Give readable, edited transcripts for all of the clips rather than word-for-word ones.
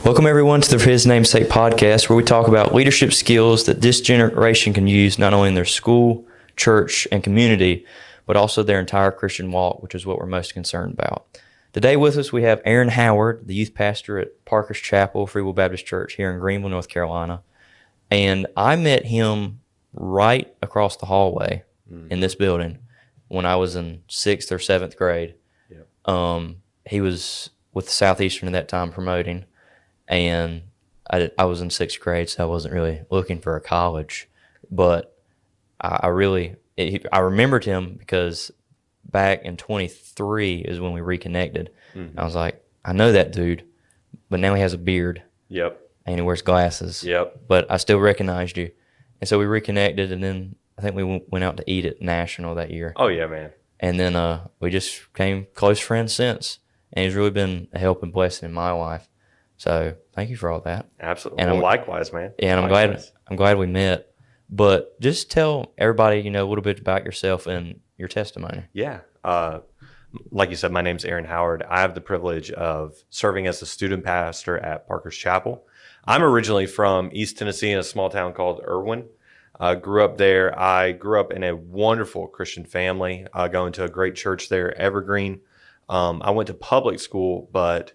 Welcome everyone to the For His Name's Sake podcast, where we talk about leadership skills that this generation can use not only in their school, church, and community, but also their entire Christian walk, which is what we're most concerned about. Today with us, we have Arron Howard, the youth pastor at Parkers Chapel FWB Church here in Greenville, North Carolina. And I met him right across the hallway in this building when I was in 6th or 7th grade. Yep. He was with Southeastern at that time promoting, and I was in 6th grade, so I wasn't really looking for a college. But I remembered him because back in 23 is when we reconnected. Mm-hmm. I was like, I know that dude, but now he has a beard. Yep. And he wears glasses. Yep. But I still recognized you. And so we reconnected, and then I think we went out to eat at National that year. Oh, yeah, man. And then we just became close friends since. And he's really been a help and blessing in my life. So thank you for all that. Absolutely. And likewise, man. Yeah, and I'm glad we met. But just tell everybody, a little bit about yourself and your testimony. Yeah. Like you said, my name's Arron Howard. I have the privilege of serving as a student pastor at Parkers Chapel. I'm originally from East Tennessee in a small town called Irwin. Grew up there. I grew up in a wonderful Christian family, going to a great church there, Evergreen. I went to public school, but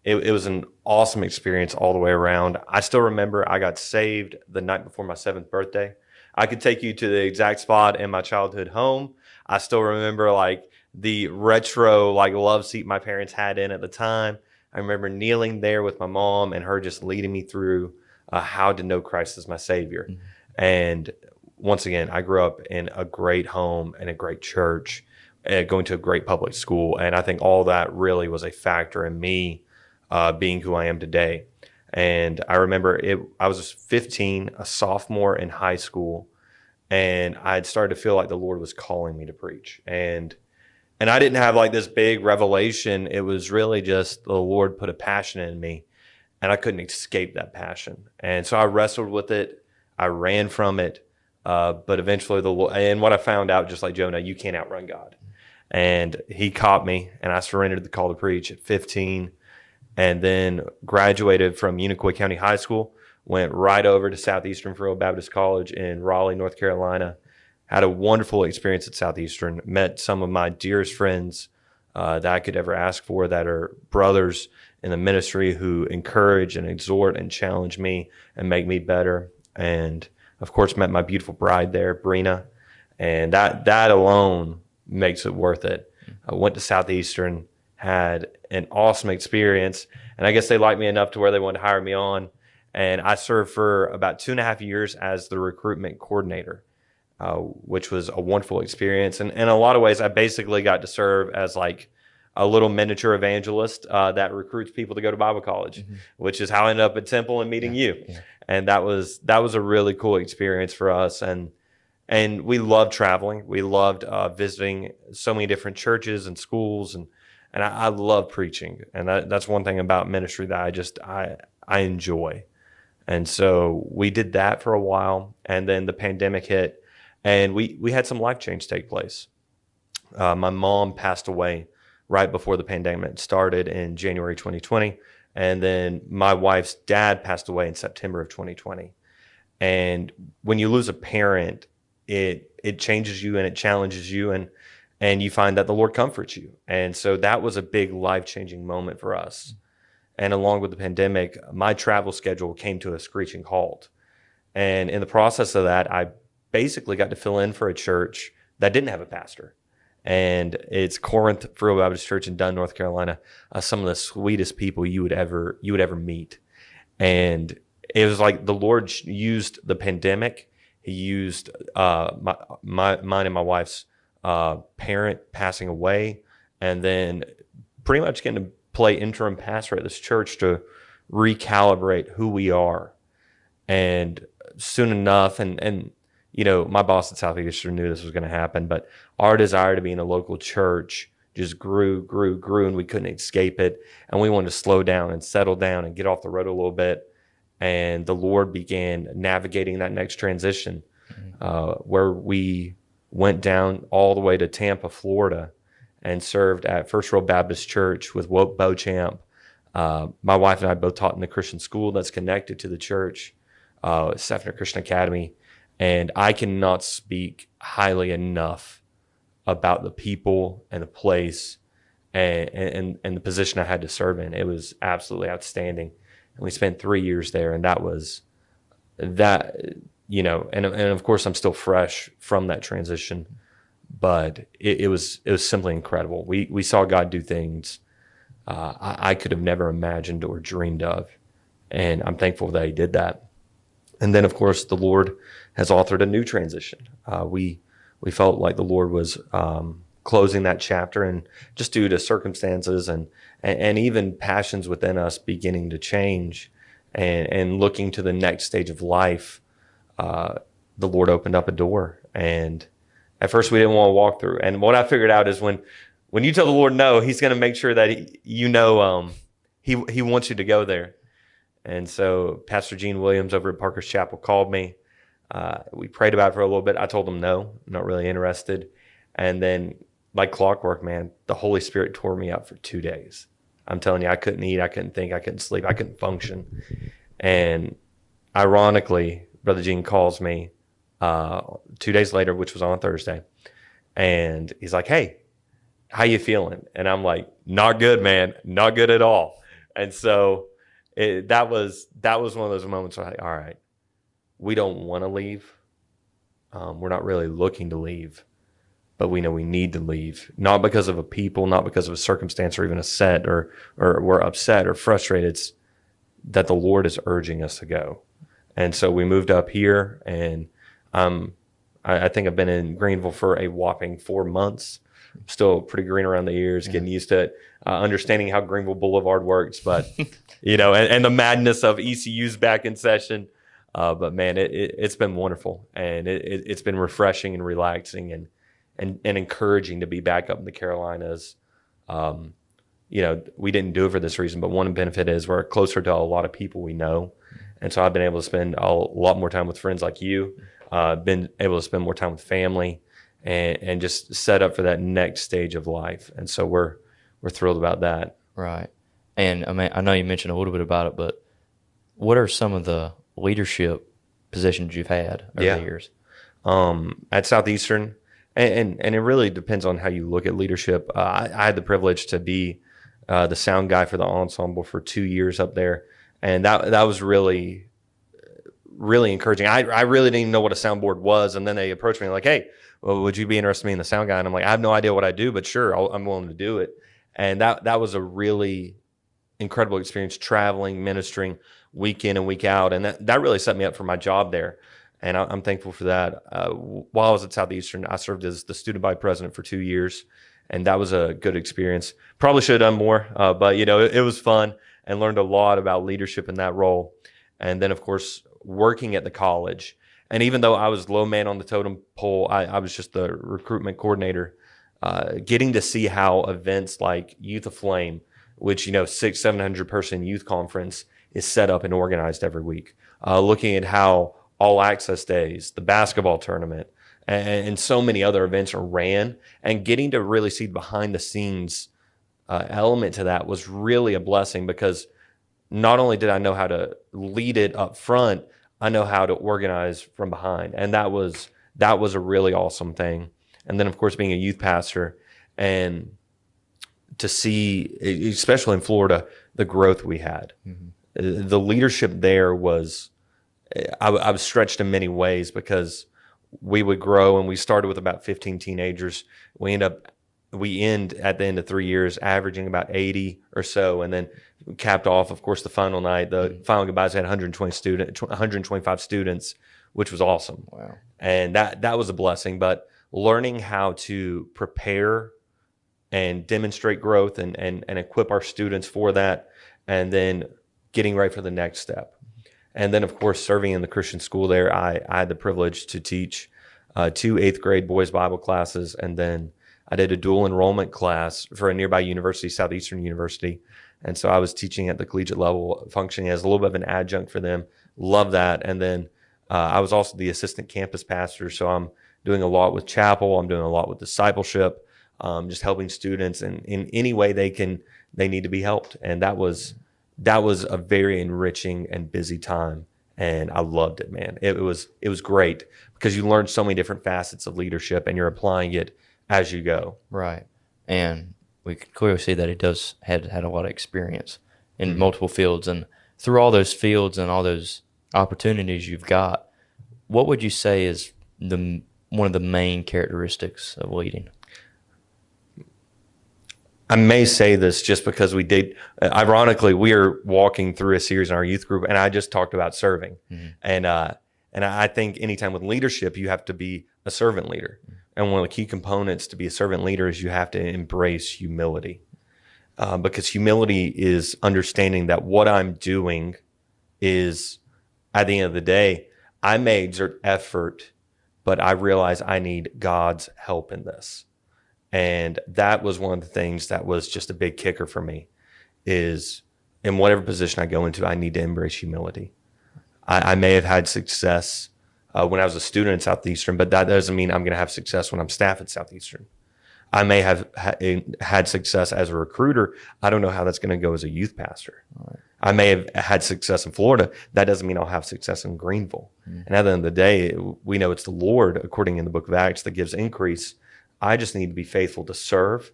it was an awesome experience all the way around. I still remember I got saved the night before my 7th birthday. I could take you to the exact spot in my childhood home. I still remember the retro love seat my parents had in at the time. I remember kneeling there with my mom and her just leading me through how to know Christ as my Savior. Mm-hmm. And once again, I grew up in a great home and a great church, going to a great public school. And I think all that really was a factor in me being who I am today. And I remember I was 15, a sophomore in high school, and I had started to feel like the Lord was calling me to preach. And I didn't have this big revelation. It was really just the Lord put a passion in me, and I couldn't escape that passion. And so I wrestled with it. I ran from it. But eventually the Lord, and what I found out, just like Jonah, you can't outrun God. And he caught me, and I surrendered the call to preach at 15, and then graduated from Unicoi County High School, went right over to Southeastern FWB Baptist College in Raleigh, North Carolina. Had a wonderful experience at Southeastern, met some of my dearest friends that I could ever ask for, that are brothers in the ministry who encourage and exhort and challenge me and make me better. And of course, met my beautiful bride there, Brina. And that alone makes it worth it. I went to Southeastern, had an awesome experience. And I guess they liked me enough to where they wanted to hire me on. And I served for about 2.5 years as the recruitment coordinator, which was a wonderful experience. And in a lot of ways, I basically got to serve as a little miniature evangelist that recruits people to go to Bible college, mm-hmm. which is how I ended up at Temple and meeting you. Yeah. And that was a really cool experience for us. And we loved traveling. We loved visiting so many different churches and schools. And I love preaching. And that's one thing about ministry that I enjoy. And so we did that for a while. And then the pandemic hit. And we had some life change take place. My mom passed away right before the pandemic started in January 2020. And then my wife's dad passed away in September of 2020. And when you lose a parent, it changes you and it challenges you, and you find that the Lord comforts you. And so that was a big life-changing moment for us. And along with the pandemic, my travel schedule came to a screeching halt. And in the process of that, I basically got to fill in for a church that didn't have a pastor. And it's Corinth FWB Baptist Church in Dunn, North Carolina. Some of the sweetest people you would ever meet. And it was like the Lord used the pandemic. He used mine and my wife's parent passing away, and then pretty much getting to play interim pastor at this church to recalibrate who we are. And soon enough, and my boss at Southeastern knew this was going to happen, but our desire to be in a local church just grew, and we couldn't escape it. And we wanted to slow down and settle down and get off the road a little bit. And the Lord began navigating that next transition, where we went down all the way to Tampa, Florida, and served at First World Baptist Church with Woke Beauchamp, My wife and I both taught in the Christian school that's connected to the church, Sefner Christian Academy. And I cannot speak highly enough about the people and the place and the position I had to serve in. It was absolutely outstanding. And we spent 3 years there, and that was that, and of course I'm still fresh from that transition, but it was simply incredible. We saw God do things I could have never imagined or dreamed of. And I'm thankful that he did that. And then, of course, the Lord has authored a new transition. We felt like the Lord was closing that chapter, and just due to circumstances and even passions within us beginning to change and looking to the next stage of life, the Lord opened up a door. And at first we didn't want to walk through. And what I figured out is when you tell the Lord no, he's going to make sure that he wants you to go there. And so Pastor Gene Williams over at Parkers Chapel called me. We prayed about it for a little bit. I told him no, I'm not really interested. And then like clockwork, man, the Holy Spirit tore me up for 2 days. I'm telling you, I couldn't eat, I couldn't think, I couldn't sleep, I couldn't function. And ironically, Brother Gene calls me 2 days later, which was on Thursday. And he's like, hey, how you feeling? And I'm like, not good, man, not good at all. And so that was one of those moments where all right, we don't want to leave. We're not really looking to leave, but we know we need to leave, not because of a people, not because of a circumstance or even a set or we're upset or frustrated. It's that the Lord is urging us to go. And so we moved up here, and I think I've been in Greenville for a whopping 4 months. Still pretty green around the ears, getting used to it, understanding how Greenville Boulevard works, but and the madness of ECU's back in session. But man, it's been wonderful, and it's been refreshing and relaxing and encouraging to be back up in the Carolinas. We didn't do it for this reason, but one benefit is we're closer to a lot of people we know, and so I've been able to spend a lot more time with friends like you. Been able to spend more time with family. And just set up for that next stage of life. And so we're thrilled about that. Right. And I know you mentioned a little bit about it, but what are some of the leadership positions you've had over the years? At Southeastern, and it really depends on how you look at leadership. I had the privilege to be the sound guy for the ensemble for 2 years up there. And that was really, really encouraging. I really didn't even know what a soundboard was. And then they approached me like, hey, well, would you be interested in being the sound guy? And I'm like, I have no idea what I do, but sure, I'm willing to do it. And that was a really incredible experience, traveling, ministering week in and week out. And that really set me up for my job there. And I'm thankful for that. While I was at Southeastern, I served as the student body president for 2 years. And that was a good experience. Probably should have done more, but it was fun and learned a lot about leadership in that role. And then, of course, working at the college. And even though I was low man on the totem pole, I was just the recruitment coordinator, getting to see how events like Youth Aflame, which, 600-700 person youth conference is set up and organized every week, looking at how all access days, the basketball tournament, and so many other events are ran, and getting to really see behind the scenes element to that was really a blessing, because not only did I know how to lead it up front, I know how to organize from behind. And that was a really awesome thing. And then, of course, being a youth pastor and to see, especially in Florida, the growth we had. Mm-hmm. The leadership there was, I was stretched in many ways, because we would grow, and we started with about 15 teenagers. We end at the end of 3 years averaging about 80 or so, and then capped off, of course, the final night. The final goodbyes had 125 students, which was awesome. Wow. And that was a blessing. But learning how to prepare and demonstrate growth and equip our students for that, and then getting ready for the next step. And then, of course, serving in the Christian school there, I had the privilege to teach 2 8th grade boys Bible classes, and then I did a dual enrollment class for a nearby university, Southeastern University. And so I was teaching at the collegiate level, functioning as a little bit of an adjunct for them. Love that. And then I was also the assistant campus pastor. So I'm doing a lot with chapel. I'm doing a lot with discipleship, just helping students in any way they need to be helped. And that was that was a very enriching and busy time. And I loved it, man. It was great because you learn so many different facets of leadership and you're applying it as you go. Right. And we can clearly see that he had a lot of experience in multiple fields. And through all those fields and all those opportunities you've got, what would you say is one of the main characteristics of leading? I may say this just because ironically, we are walking through a series in our youth group, and I just talked about serving. And I think anytime with leadership, you have to be a servant leader. And one of the key components to be a servant leader is you have to embrace humility. Because humility is understanding that what I'm doing is, at the end of the day, I may exert effort, but I realize I need God's help in this. And that was one of the things that was just a big kicker for me, is in whatever position I go into, I need to embrace humility. I may have had success when I was a student at Southeastern, but that doesn't mean I'm going to have success when I'm staff at Southeastern. I may have had success as a recruiter. I don't know how that's going to go as a youth pastor. Right. I may have had success in Florida. That doesn't mean I'll have success in Greenville. And at the end of the day, we know it's the Lord, according in the book of Acts, that gives increase. I just need to be faithful to serve,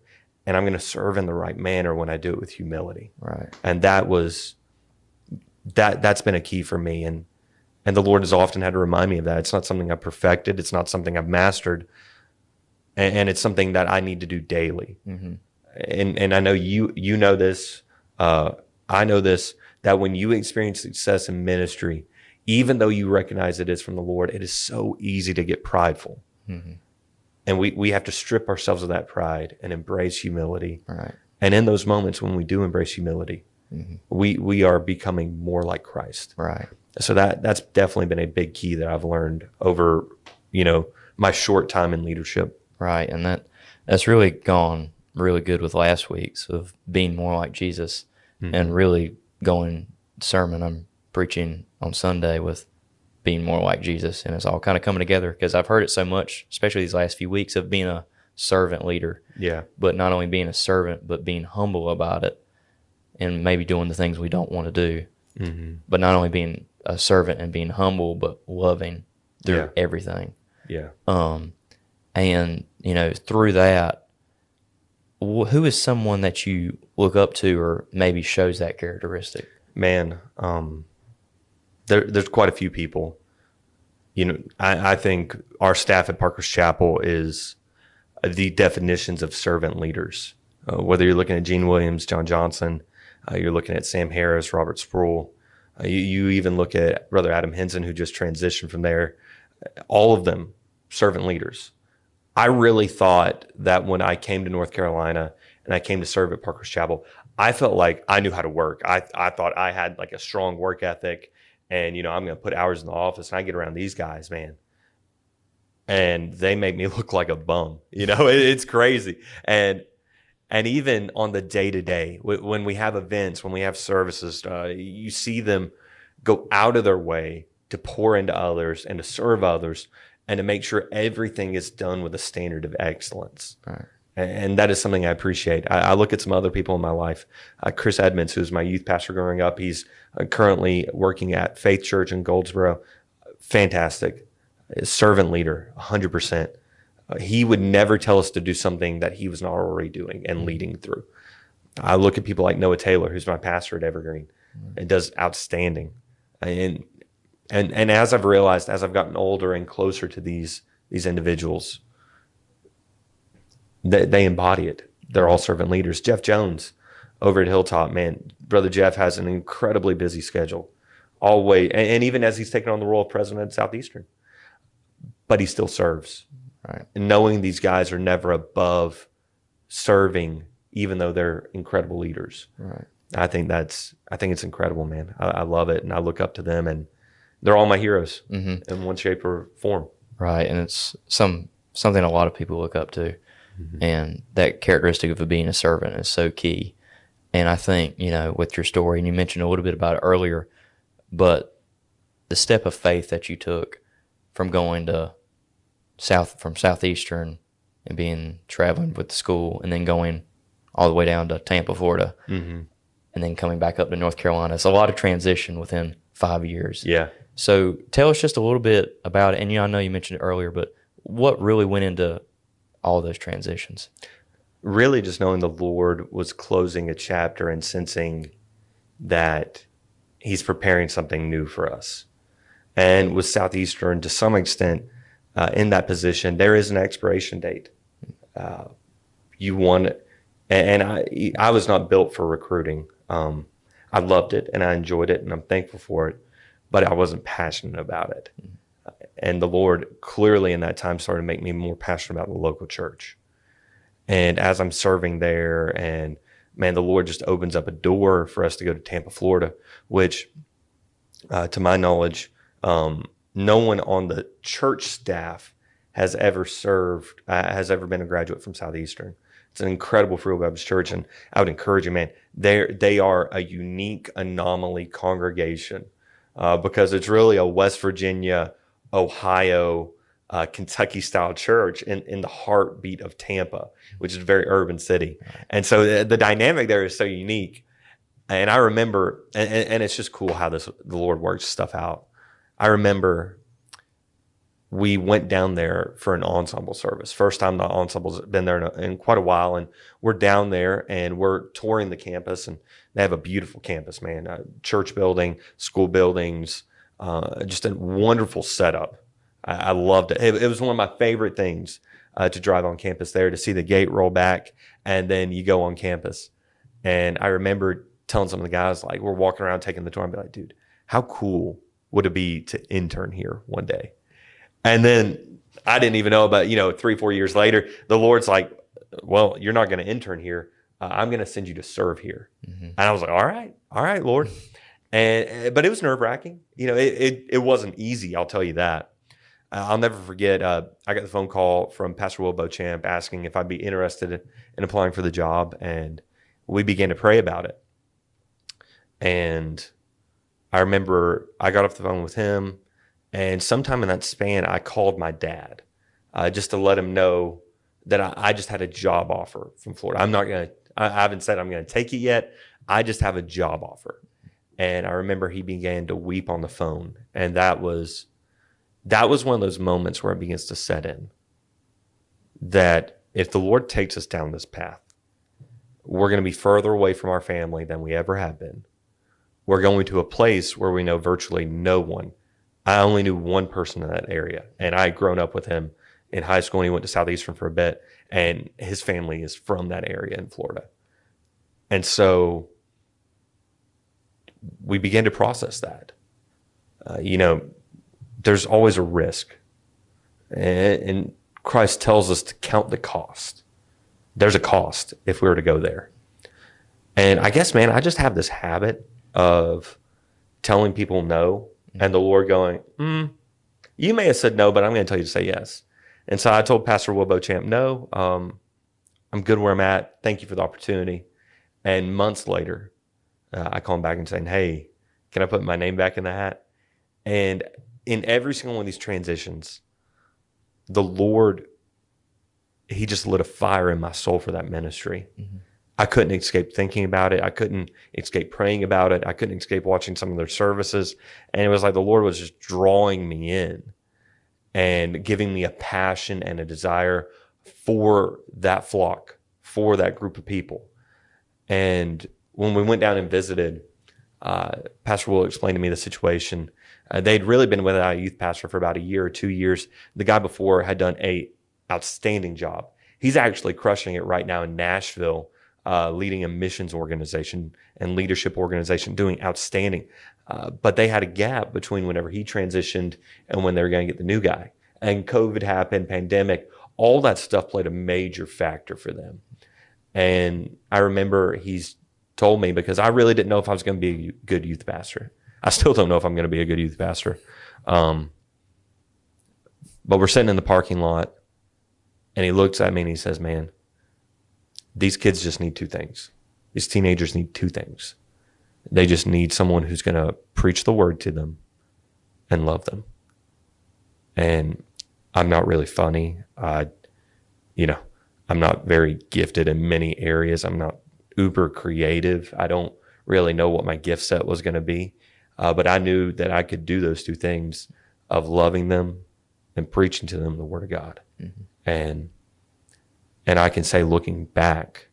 and I'm going to serve in the right manner when I do it with humility. Right. And that's been a key for me. And the Lord has often had to remind me of that. It's not something I've perfected. It's not something I've mastered. And it's something that I need to do daily. And I know you know this. I know this, that when you experience success in ministry, even though you recognize it is from the Lord, it is so easy to get prideful. And we have to strip ourselves of that pride and embrace humility. Right. And in those moments when we do embrace humility, we are becoming more like Christ. Right. So that's definitely been a big key that I've learned over, my short time in leadership. Right. And that's really gone really good with last week's of being more like Jesus and really going sermon I'm preaching on Sunday with being more like Jesus, and it's all kind of coming together because I've heard it so much, especially these last few weeks, of being a servant leader. Yeah. But not only being a servant, but being humble about it and maybe doing the things we don't want to do. But not only being a servant and being humble, but loving through everything. Yeah. And, through that, who is someone that you look up to or maybe shows that characteristic? Man, there's quite a few people. I think our staff at Parkers Chapel is the definitions of servant leaders. Whether you're looking at Gene Williams, John Johnson, you're looking at Sam Harris, Robert Sproul, you even look at Brother Adam Henson, who just transitioned from there. All of them, servant leaders. I really thought that when I came to North Carolina and I came to serve at Parkers Chapel, I felt like I knew how to work. I thought I had like a strong work ethic. And, I'm going to put hours in the office, and I get around these guys, man. And they make me look like a bum. It's crazy. And even on the day-to-day, when we have events, when we have services, you see them go out of their way to pour into others and to serve others and to make sure everything is done with a standard of excellence. Right. And that is something I appreciate. I look at some other people in my life. Chris Edmonds, who's my youth pastor growing up, he's currently working at Faith Church in Goldsboro. Fantastic. Servant leader, 100%. He would never tell us to do something that he was not already doing and leading through. I look at people like Noah Taylor, who's my pastor at Evergreen, and does outstanding. And as I've realized, as I've gotten older and closer to these individuals, they embody it. They're all servant leaders. Jeff Jones over at Hilltop, man, Brother Jeff has an incredibly busy schedule, always, and even as he's taken on the role of president at Southeastern, but he still serves. Right. And knowing these guys are never above serving, even though they're incredible leaders. Right. I think it's incredible, man. I love it, and I look up to them, and they're all my heroes in one shape or form. Right, and it's something a lot of people look up to. And that characteristic of being a servant is so key. And I think, with your story, and you mentioned a little bit about it earlier, but the step of faith that you took from going to Southeastern and traveling with the school and then going all the way down to Tampa, Florida, and then coming back up to North Carolina. It's a lot of transition within 5 years. Yeah. So tell us just a little bit about it. And I know you mentioned it earlier, but what really went into all those transitions? Really just knowing the Lord was closing a chapter and sensing that he's preparing something new for us. And with Southeastern, to some extent, in that position, there is an expiration date. You want it. And I was not built for recruiting. I loved it and I enjoyed it and I'm thankful for it, but I wasn't passionate about it. And the Lord clearly in that time started to make me more passionate about the local church. And as I'm serving there, and man, the Lord just opens up a door for us to go to Tampa, Florida, which to my knowledge, no one on the church staff has ever been a graduate from Southeastern. It's an incredible Free Will Baptist church, and I would encourage you, man, they are a unique anomaly congregation because it's really a West Virginia, Ohio, Kentucky-style church in the heartbeat of Tampa, which is a very urban city. And so the dynamic there is so unique. And I remember, and it's just cool how the Lord works stuff out. I remember we went down there for an ensemble service. First time the ensemble's been there in quite a while. And we're down there and we're touring the campus. And they have a beautiful campus, man. Church building, school buildings, just a wonderful setup. I loved it. It was one of my favorite things to drive on campus there, to see the gate roll back and then you go on campus. And I remember telling some of the guys, like, we're walking around taking the tour and be like, dude, how cool would it be to intern here one day? And then I didn't even know about, 3-4 years later, the Lord's like, well, you're not going to intern here. I'm going to send you to serve here. Mm-hmm. And I was like, all right, Lord. But it was nerve wracking. It wasn't easy. I'll tell you that. I'll never forget. I got the phone call from Pastor Will Beauchamp asking if I'd be interested in applying for the job. And we began to pray about it. And I remember I got off the phone with him. And sometime in that span, I called my dad just to let him know that I just had a job offer from Florida. I haven't said I'm going to take it yet. I just have a job offer. And I remember he began to weep on the phone. And that was one of those moments where it begins to set in that if the Lord takes us down this path, we're going to be further away from our family than we ever have been. We're going to a place where we know virtually no one. I only knew one person in that area, and I had grown up with him in high school, and he went to Southeastern for a bit, and his family is from that area in Florida. And so we began to process that. There's always a risk, and Christ tells us to count the cost. There's a cost if we were to go there. And I guess, man, I just have this habit of telling people no, and the Lord going, you may have said no, but I'm going to tell you to say yes. And so I told Pastor Will Beauchamp, no, I'm good where I'm at. Thank you for the opportunity. And months later, I call him back and saying, hey, can I put my name back in the hat? And in every single one of these transitions, the Lord, he just lit a fire in my soul for that ministry. Mm-hmm. I couldn't escape thinking about it. I couldn't escape praying about it. I couldn't escape watching some of their services. And it was like the Lord was just drawing me in and giving me a passion and a desire for that flock, for that group of people. And when we went down and visited, Pastor Will explained to me the situation. They'd really been without a youth pastor for about a year or 2 years. The guy before had done an outstanding job. He's actually crushing it right now in Nashville, leading a missions organization and leadership organization, doing outstanding. But they had a gap between whenever he transitioned and when they were going to get the new guy. And COVID happened, pandemic, all that stuff played a major factor for them. And I remember he's told me, because I really didn't know if I was going to be a good youth pastor. I still don't know if I'm going to be a good youth pastor. But we're sitting in the parking lot, and he looks at me and he says, man, these kids just need two things. These teenagers need two things. They just need someone who's going to preach the word to them and love them. And I'm not really funny. I'm not very gifted in many areas. I'm not uber creative. I don't really know what my gift set was going to be. But I knew that I could do those two things of loving them and preaching to them the Word of God. And I can say, looking back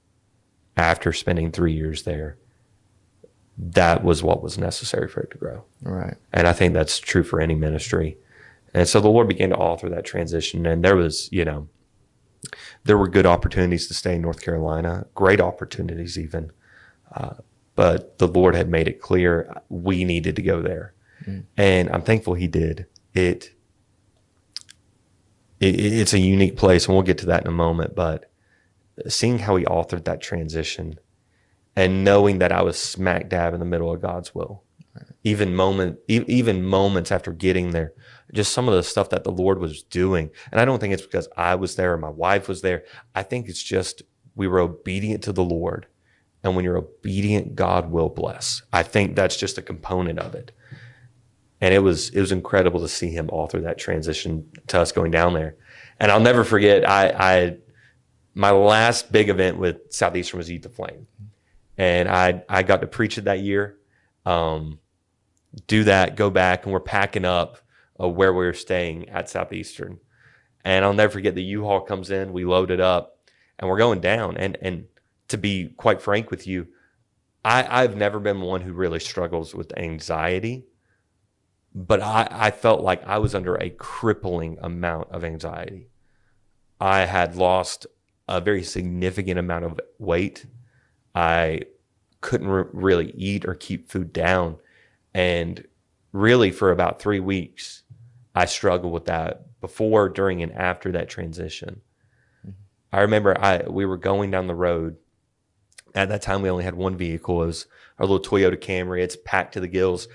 after spending 3 years there, that was what was necessary for it to grow. Right. And I think that's true for any ministry. And so the Lord began to author that transition. And there was, there were good opportunities to stay in North Carolina, great opportunities even. But the Lord had made it clear we needed to go there. And I'm thankful he did. It's a unique place, and we'll get to that in a moment. But seeing how he authored that transition and knowing that I was smack dab in the middle of God's will, even moments after getting there, just some of the stuff that the Lord was doing. And I don't think it's because I was there or my wife was there. I think it's just we were obedient to the Lord. And when you're obedient, God will bless. I think that's just a component of it. And it was incredible to see him author that transition to us going down there. And I'll never forget, my last big event with Southeastern was Eat the Flame. And I got to preach it that year, do that, go back, and we're packing up where we were staying at Southeastern. And I'll never forget, the U-Haul comes in, we load it up, and we're going down. And to be quite frank with you, I've never been one who really struggles with anxiety, but I felt like I was under a crippling amount of anxiety. I had lost a very significant amount of weight. I couldn't really eat or keep food down. And really for about 3 weeks, I struggled with that before, during, and after that transition. I remember we were going down the road. At that time, we only had one vehicle. It was our little Toyota Camry. It's packed to the gills.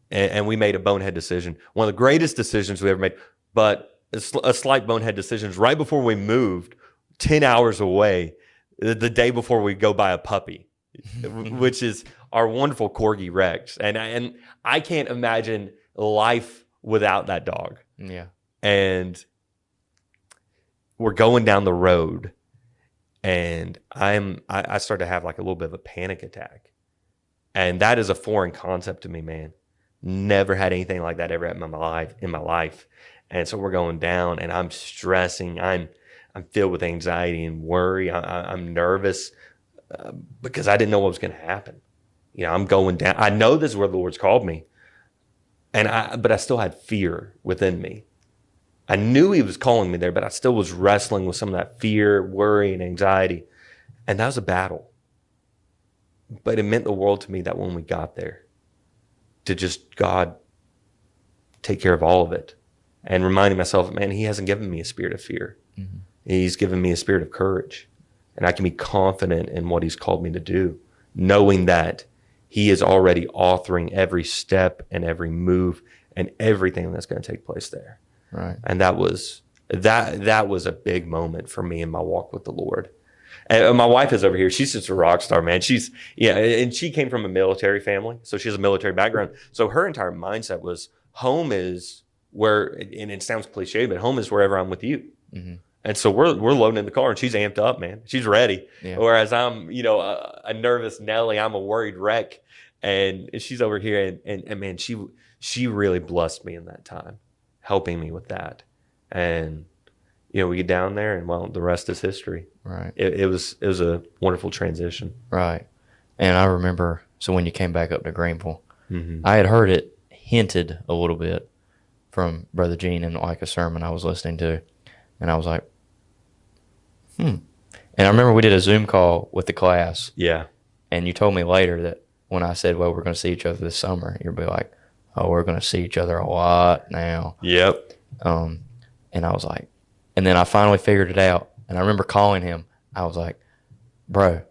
And we made a bonehead decision. One of the greatest decisions we ever made, but a slight bonehead decision. Right before we moved, 10 hours away, the day before we go buy a puppy, which is our wonderful Corgi Rex. And I can't imagine life without that dog. Yeah. And we're going down the road, and I started to have like a little bit of a panic attack. And that is a foreign concept to me, man. Never had anything like that ever in my life. And so we're going down, and I'm stressing. I'm filled with anxiety and worry. I'm nervous because I didn't know what was going to happen. I'm going down. I know this is where the Lord's called me, but I still had fear within me. I knew he was calling me there, but I still was wrestling with some of that fear, worry, and anxiety. And that was a battle. But it meant the world to me that when we got there, to just God take care of all of it. And reminding myself, man, he hasn't given me a spirit of fear. Mm-hmm. He's given me a spirit of courage. And I can be confident in what he's called me to do, knowing that he is already authoring every step and every move and everything that's going to take place there. Right. And that was a big moment for me in my walk with the Lord. And my wife is over here. She's just a rock star, man. And she came from a military family, so she has a military background. So her entire mindset was, home is where, and it sounds cliche, but home is wherever I'm with you. Mm-hmm. And so we're loading in the car, and she's amped up, man. She's ready. Yeah. Whereas I'm, a nervous Nelly. I'm a worried wreck, and she's over here, and man, she really blessed me in that time, helping me with that. And we get down there, and well, the rest is history. Right. It was a wonderful transition. Right. And I remember, so when you came back up to Greenville, mm-hmm. I had heard it hinted a little bit from Brother Gene in like a sermon I was listening to, and I was like, And I remember we did a Zoom call with the class. Yeah. And you told me later that when I said, well, we're going to see each other this summer, you'd be like, oh, we're going to see each other a lot now. Yep. And I was like, and then I finally figured it out. And I remember calling him. I was like, bro,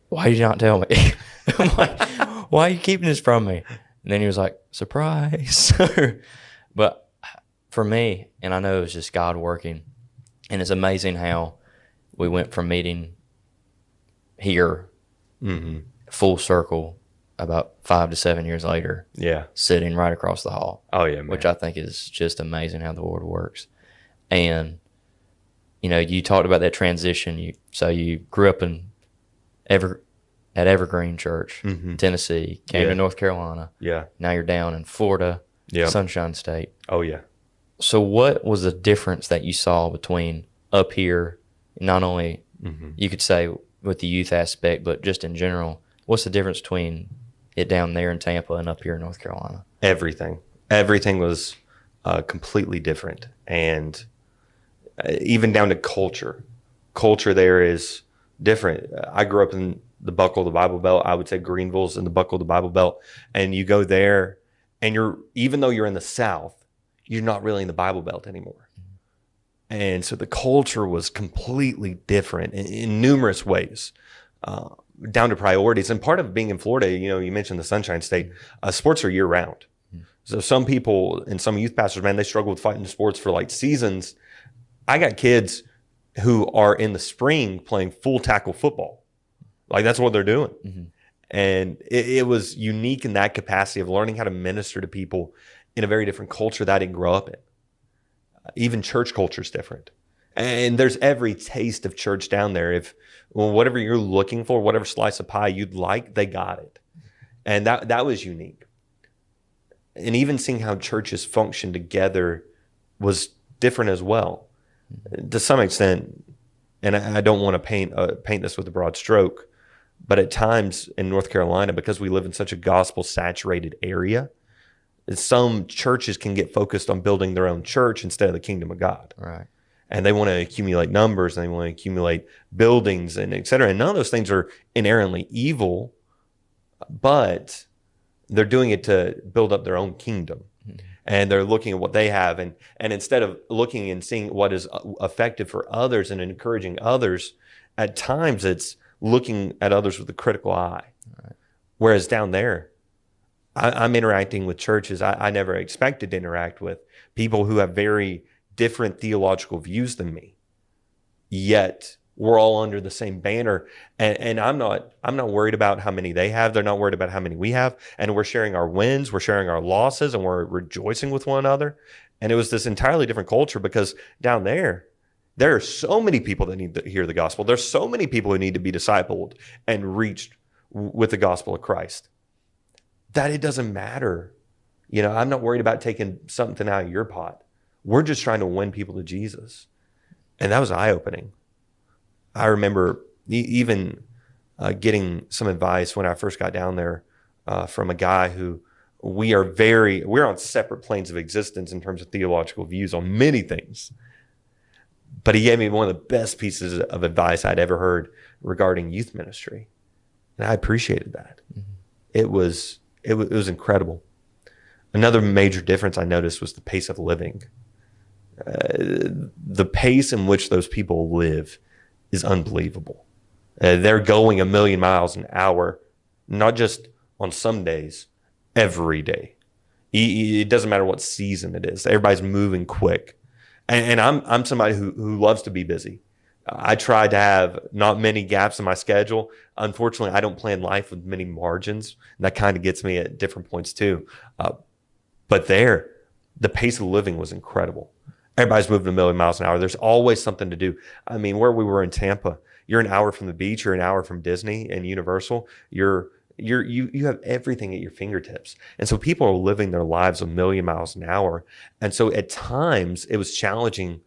why did you not tell me? I'm like, why are you keeping this from me? And then he was like, surprise. But for me, and I know it was just God working, and it's amazing how we went from meeting here, mm-hmm. full circle, about 5 to 7 years later. Yeah. Sitting right across the hall. Oh, yeah, man. Which I think is just amazing how the Lord works. And, you talked about that transition. So you grew up in at Evergreen Church, Tennessee, came to North Carolina. Yeah. Now you're down in Florida, Sunshine State. Oh, yeah. So what was the difference that you saw between up here, not only you could say with the youth aspect, but just in general, what's the difference between it down there in Tampa and up here in North Carolina? Everything was completely different. And even down to culture there is different. I grew up in the buckle of the Bible Belt. I would say Greenville's in the buckle of the Bible Belt. And you go there and even though you're in the South, you're not really in the Bible Belt anymore. And so the culture was completely different in numerous ways, down to priorities. And part of being in Florida, you mentioned the Sunshine State, sports are year round. So some people and some youth pastors, man, they struggle with fighting sports for like seasons. I got kids who are in the spring playing full tackle football. Like that's what they're doing. And it was unique in that capacity of learning how to minister to people in a very different culture that I didn't grow up in. Even church culture is different. And there's every taste of church down there. Whatever you're looking for, whatever slice of pie you'd like, they got it. And that was unique. And even seeing how churches function together was different as well. To some extent, and I don't want to paint this with a broad stroke, but at times in North Carolina, because we live in such a gospel-saturated area, some churches can get focused on building their own church instead of the kingdom of God. Right. And they want to accumulate numbers, and they want to accumulate buildings, and et cetera. And none of those things are inherently evil, but they're doing it to build up their own kingdom. And they're looking at what they have. And instead of looking and seeing what is effective for others and encouraging others, at times it's looking at others with a critical eye. Right. Whereas down there, I'm interacting with churches I never expected to interact with, people who have very different theological views than me. Yet we're all under the same banner. And I'm not worried about how many they have. They're not worried about how many we have. And we're sharing our wins, we're sharing our losses, and we're rejoicing with one another. And it was this entirely different culture, because down there are so many people that need to hear the gospel. There's so many people who need to be discipled and reached with the gospel of Christ that it doesn't matter. I'm not worried about taking something out of your pot. We're just trying to win people to Jesus. And that was eye-opening. I remember even getting some advice when I first got down there from a guy who we're on separate planes of existence in terms of theological views on many things. But he gave me one of the best pieces of advice I'd ever heard regarding youth ministry. And I appreciated that. It was incredible. Another major difference I noticed was the pace of living. The pace in which those people live is unbelievable. They're going 1,000,000 miles an hour, not just on some days, every day. It doesn't matter what season it is. Everybody's moving quick. And I'm somebody who loves to be busy. I try to have not many gaps in my schedule. Unfortunately, I don't plan life with many margins. And that kind of gets me at different points too. But the pace of living was incredible. Everybody's moving 1,000,000 miles an hour. There's always something to do. I mean, where we were in Tampa, you're an hour from the beach, you're an hour from Disney and Universal. You have everything at your fingertips. And so people are living their lives 1,000,000 miles an hour. And so at times it was challenging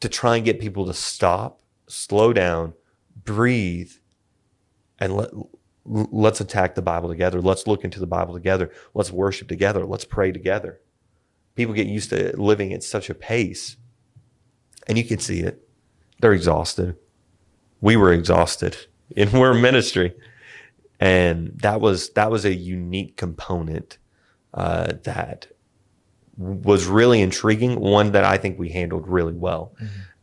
to try and get people to stop, slow down, breathe, and let's attack the Bible together. Let's look into the Bible together. Let's worship together. Let's pray together. People get used to living at such a pace, and you can see it. They're exhausted. We were exhausted, and we're in ministry. And that was a unique component that was really intriguing, one that I think we handled really well.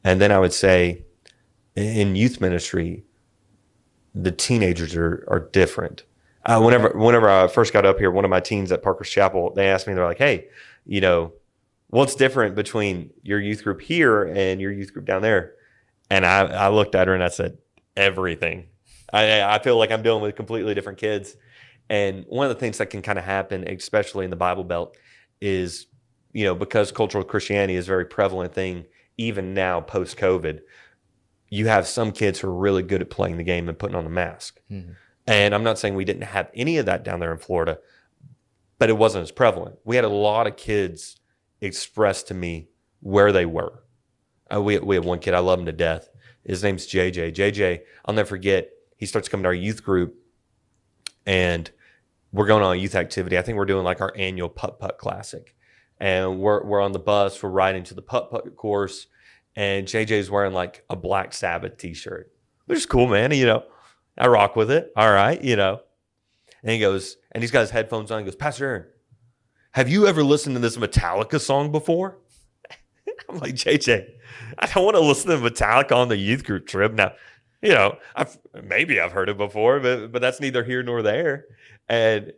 And then I would say in youth ministry, the teenagers are different. Whenever I first got up here, one of my teens at Parkers Chapel, they asked me, they're like, hey, what's different between your youth group here and your youth group down there? And I looked at her and I said, everything. I feel like I'm dealing with completely different kids. And one of the things that can kind of happen, especially in the Bible Belt, is, because cultural Christianity is a very prevalent thing, even now post-COVID, you have some kids who are really good at playing the game and putting on the mask. And I'm not saying we didn't have any of that down there in Florida, but it wasn't as prevalent. We had a lot of kids express to me where they were. We have one kid, I love him to death. His name's JJ. JJ, I'll never forget, he starts coming to our youth group, and we're going on a youth activity. I think we're doing like our annual putt-putt classic. And we're on the bus, we're riding to the putt-putt course, and JJ's wearing like a Black Sabbath t-shirt, which is cool, man. I rock with it. All right, And he goes, and he's got his headphones on. He goes, Pastor Arron, have you ever listened to this Metallica song before? I'm like, JJ, I don't want to listen to Metallica on the youth group trip. Now, I've heard it before, but that's neither here nor there. And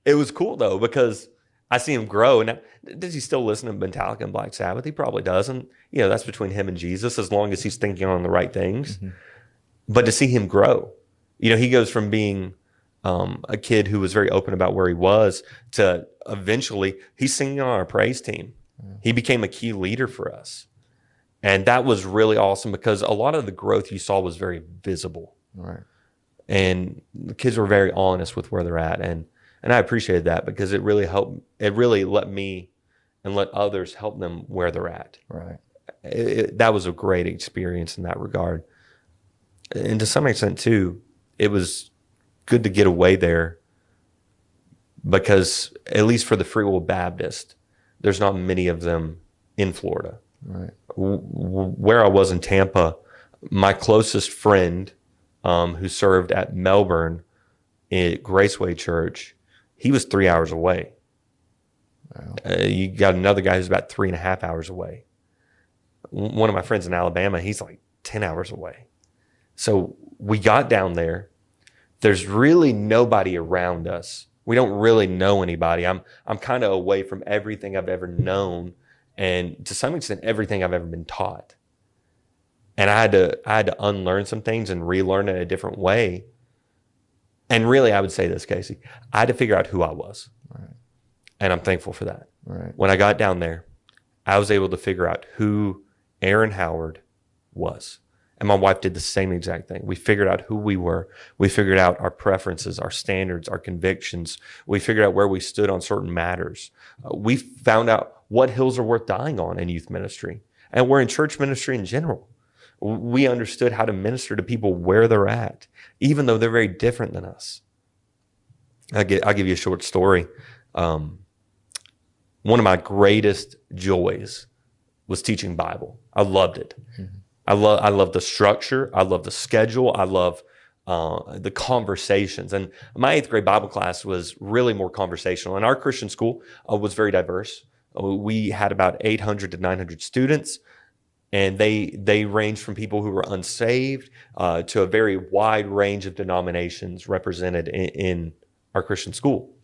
it was cool though, because I see him grow. Now, does he still listen to Metallica and Black Sabbath? He probably doesn't. That's between him and Jesus, as long as he's thinking on the right things. Mm-hmm. But to see him grow, he goes from being a kid who was very open about where he was to eventually he's singing on our praise team. Yeah. He became a key leader for us. And that was really awesome because a lot of the growth you saw was very visible. Right. And the kids were very honest with where they're at. And I appreciated that because it really helped. It really let me and let others help them where they're at. Right. That was a great experience in that regard. And to some extent too, it was good to get away there because at least for the Free Will Baptist, there's not many of them in Florida. Right. Where I was in Tampa, my closest friend who served at Melbourne at Graceway Church, he was 3 hours away. Wow. You got another guy who's about 3.5 hours away. One of my friends in Alabama, he's like 10 hours away. So we got down there. There's really nobody around us. We don't really know anybody. I'm kind of away from everything I've ever known, and to some extent, everything I've ever been taught. And I had to unlearn some things and relearn it a different way. And really, I would say this, Casey, I had to figure out who I was. Right. And I'm thankful for that. Right. When I got down there, I was able to figure out who Arron Howard was. And my wife did the same exact thing. We figured out who we were. We figured out our preferences, our standards, our convictions. We figured out where we stood on certain matters. We found out what hills are worth dying on in youth ministry. And we're in church ministry in general. We understood how to minister to people where they're at, even though they're very different than us. I'll give you a short story. One of my greatest joys was teaching Bible. I loved it. Mm-hmm. I love the structure. I love the schedule. I love the conversations. And my 8th grade Bible class was really more conversational. And our Christian school was very diverse. We had about 800 to 900 students, and they ranged from people who were unsaved to a very wide range of denominations represented in our Christian school.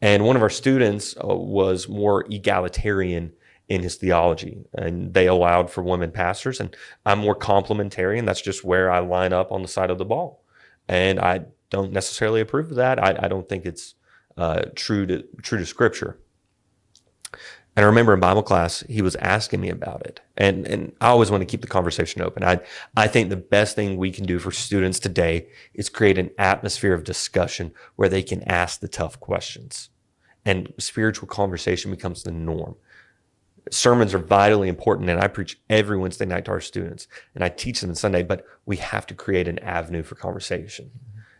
And one of our students was more egalitarian in his theology, and they allowed for women pastors, and I'm more complementarian. That's just where I line up on the side of the ball, and I don't necessarily approve of that. I don't think it's true to Scripture. And I remember in Bible class, he was asking me about it, and I always want to keep the conversation open. I think the best thing we can do for students today is create an atmosphere of discussion where they can ask the tough questions, and spiritual conversation becomes the norm. Sermons are vitally important, and I preach every Wednesday night to our students, and I teach them on Sunday, but we have to create an avenue for conversation.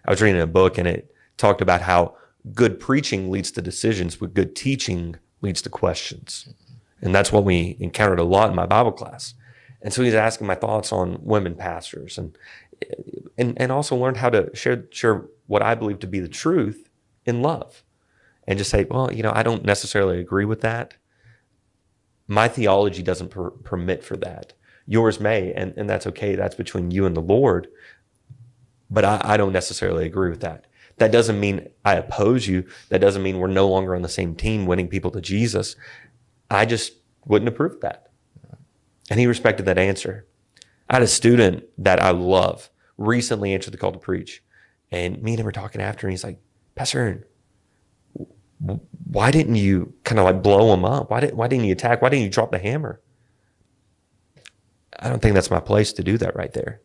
I was reading a book, and it talked about how good preaching leads to decisions, but good teaching leads to questions. And that's what we encountered a lot in my Bible class. And so he's asking my thoughts on women pastors, and also learned how to share what I believe to be the truth in love. And just say, well, I don't necessarily agree with that. My theology doesn't permit for that. Yours may, and that's okay. That's between you and the Lord. But I don't necessarily agree with that. That doesn't mean I oppose you. That doesn't mean we're no longer on the same team winning people to Jesus. I just wouldn't approve of that. And he respected that answer. I had a student that I love recently answered the call to preach. And me and him were talking after, and he's like, Pastor Arron, why didn't you kind of like blow him up? Why didn't you attack? Why didn't you drop the hammer? I don't think that's my place to do that right there.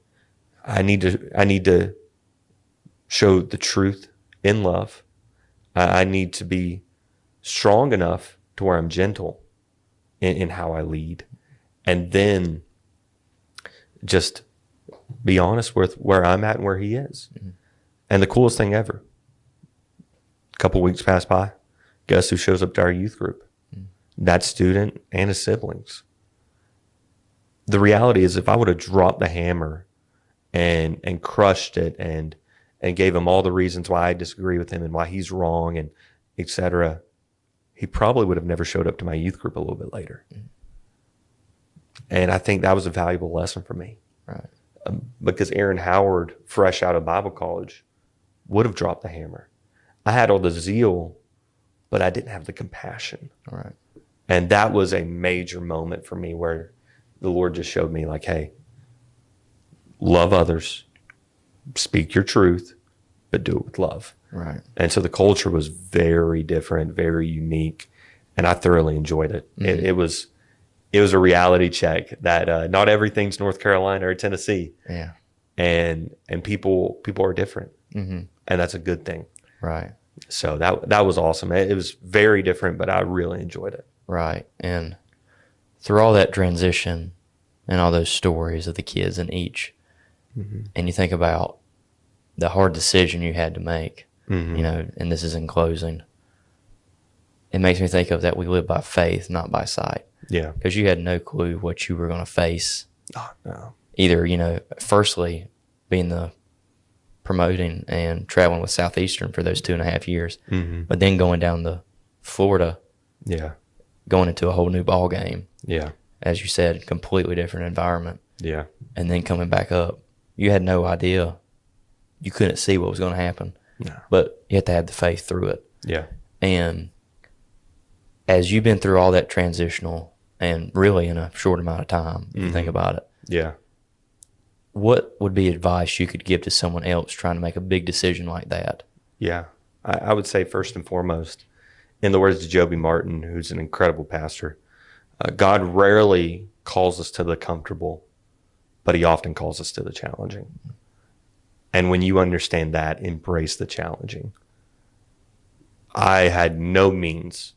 I need to show the truth in love. I need to be strong enough to where I'm gentle in how I lead. And then just be honest with where I'm at and where he is. Mm-hmm. And the coolest thing ever, a couple weeks pass by, guess who shows up to our youth group? Mm-hmm. That student and his siblings. The reality is, if I would have dropped the hammer and crushed it and gave him all the reasons why I disagree with him and why he's wrong and et cetera, he probably would have never showed up to my youth group a little bit later. Mm-hmm. And I think that was a valuable lesson for me. Right. Because Arron Howard, fresh out of Bible college, would have dropped the hammer. I had all the zeal, but I didn't have the compassion. All right. And that was a major moment for me where the Lord just showed me, like, hey, love others, speak your truth, but do it with love. Right. And so the culture was very different, very unique, and I thoroughly enjoyed it. Mm-hmm. It was a reality check that not everything's North Carolina or Tennessee. Yeah. And people are different. Mm-hmm. And that's a good thing. Right. So that was awesome. It was very different, but I really enjoyed it. Right. And through all that transition and all those stories of the kids in each, mm-hmm. and you think about the hard decision you had to make, mm-hmm. And this is in closing, it makes me think of that we live by faith, not by sight. Yeah. Because you had no clue what you were going to face. Oh, no. Either, firstly, being the promoting and traveling with Southeastern for those 2.5 years, mm-hmm. but then going down to Florida. Yeah. Going into a whole new ball game. Yeah. As you said, completely different environment. Yeah. And then coming back up, you had no idea. You couldn't see what was going to happen. No. But you had to have the faith through it. Yeah. And as you've been through all that transitional and really in a short amount of time, if you think about it. Yeah. What would be advice you could give to someone else trying to make a big decision like that? Yeah. I would say first and foremost, in the words of Joby Martin, who's an incredible pastor, God rarely calls us to the comfortable, but he often calls us to the challenging. And when you understand that, embrace the challenging. I had no means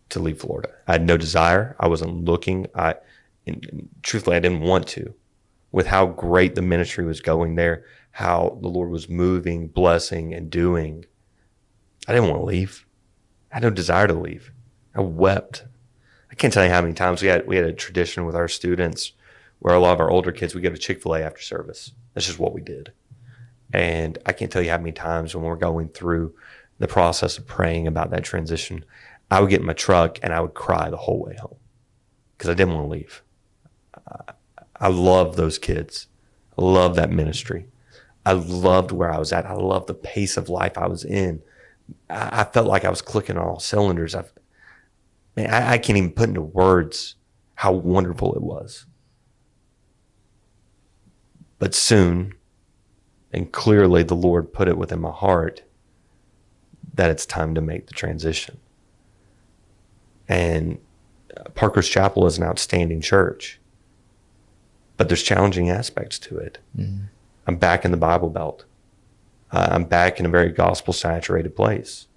to leave Florida. I had no desire. I wasn't looking. Truthfully, I didn't want to. With how great the ministry was going there, how the Lord was moving, blessing, and doing, I didn't want to leave. I had no desire to leave. I wept. I can't tell you how many times we had a tradition with our students where a lot of our older kids, we go to Chick-fil-A after service. That's just what we did. And I can't tell you how many times when we're going through the process of praying about that transition, I would get in my truck and I would cry the whole way home because I didn't want to leave. I love those kids. I love that ministry. I loved where I was at. I loved the pace of life I was in. I felt like I was clicking on all cylinders. I can't even put into words how wonderful it was. But soon, and clearly the Lord put it within my heart that it's time to make the transition. And Parkers Chapel is an outstanding church, but there's challenging aspects to it. Mm-hmm. I'm back in the Bible Belt. I'm back in a very gospel-saturated place.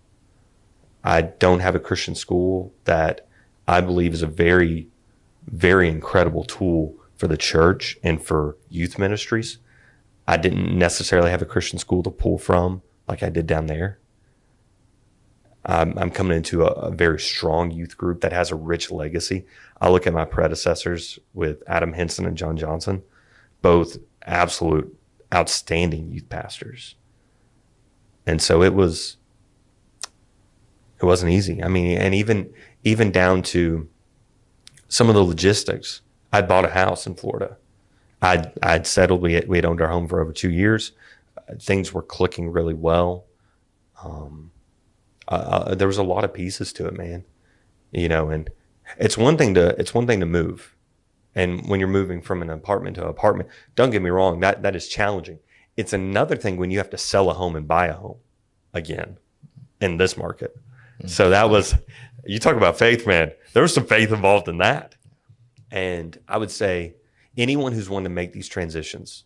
I don't have a Christian school that I believe is a very, very incredible tool for the church and for youth ministries. I didn't necessarily have a Christian school to pull from like I did down there. I'm coming into a very strong youth group that has a rich legacy. I look at my predecessors with Adam Henson and John Johnson, both absolute outstanding youth pastors. And so it wasn't easy. I mean, and even down to some of the logistics. I'd bought a house in Florida. I'd settled. We had owned our home for over 2 years. Things were clicking really well. There was a lot of pieces to it, man. And it's one thing to move. And when you're moving from an apartment to apartment, don't get me wrong, that is challenging. It's another thing when you have to sell a home and buy a home again in this market. Mm-hmm. So that was, you talk about faith, man. There was some faith involved in that. And I would say anyone who's wanting to make these transitions,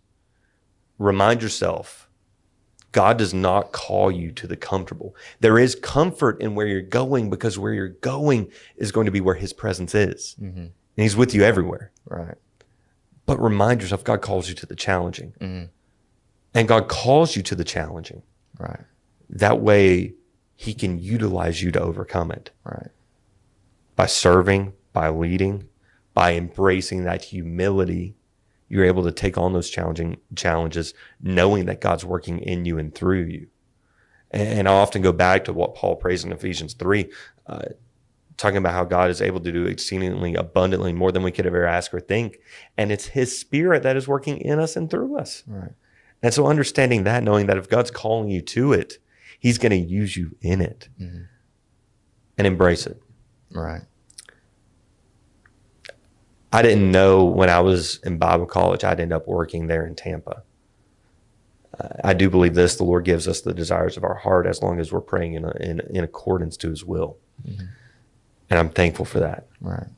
remind yourself, God does not call you to the comfortable. There is comfort in where you're going, because where you're going is going to be where his presence is. Mm-hmm. And he's with you everywhere. Right. But remind yourself, God calls you to the challenging. Mm-hmm. And God calls you to the challenging. Right. That way he can utilize you to overcome it. Right. By serving, by leading, by embracing that humility, you're able to take on those challenges, knowing that God's working in you and through you. And I often go back to what Paul prays in Ephesians 3, talking about how God is able to do exceedingly abundantly more than we could ever ask or think. And it's his Spirit that is working in us and through us. Right. And so understanding that, knowing that if God's calling you to it, he's going to use you in it. Mm-hmm. And embrace it. Right. I didn't know when I was in Bible college, I'd end up working there in Tampa. I do believe this: the Lord gives us the desires of our heart as long as we're praying in accordance to his will. Mm-hmm. And I'm thankful for that. Right.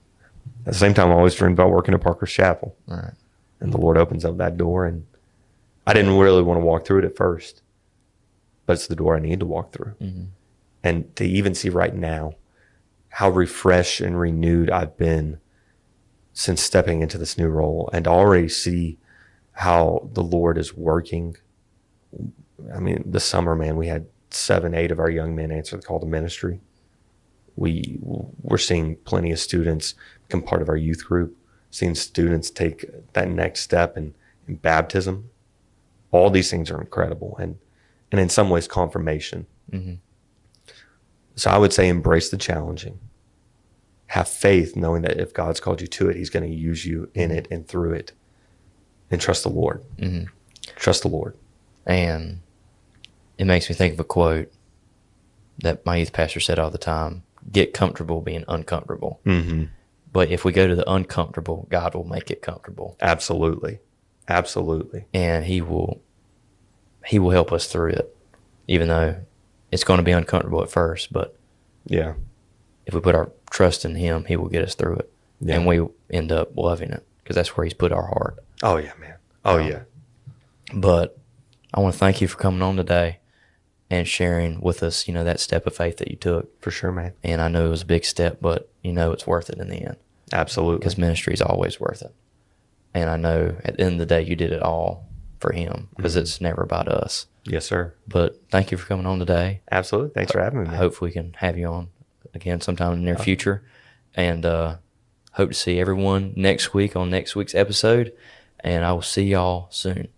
At the same time, I always dreamed about working at Parkers Chapel. Right. And the Lord opens up that door, and I didn't really want to walk through it at first, but it's the door I need to walk through. Mm-hmm. And to even see right now how refreshed and renewed I've been since stepping into this new role, and already see how the Lord is working. I mean, this summer, man, we had 7, 8 of our young men answer the call to ministry. We're seeing plenty of students become part of our youth group, seeing students take that next step in baptism. All these things are incredible, and in some ways confirmation. Mm-hmm. So I would say embrace the challenging. Have faith, knowing that if God's called you to it, he's going to use you in it and through it. And trust the Lord. Mm-hmm. Trust the Lord. And it makes me think of a quote that my youth pastor said all the time: get comfortable being uncomfortable. Mm-hmm. But if we go to the uncomfortable, God will make it comfortable. Absolutely. Absolutely. And he will help us through it, even though it's going to be uncomfortable at first. But yeah, if we put our trust in him, he will get us through it. Yeah. And we end up loving it, because that's where he's put our heart. Oh, yeah, man. Oh, yeah. But I want to thank you for coming on today and sharing with us, that step of faith that you took. For sure, man. And I know it was a big step, but it's worth it in the end. Absolutely. Because ministry is always worth it. And I know at the end of the day, you did it all for him, because it's never about us. Yes, sir. But thank you for coming on today. Absolutely. Thanks for having me, man. I hope we can have you on again sometime in the near future. And hope to see everyone next week on next week's episode. And I will see y'all soon.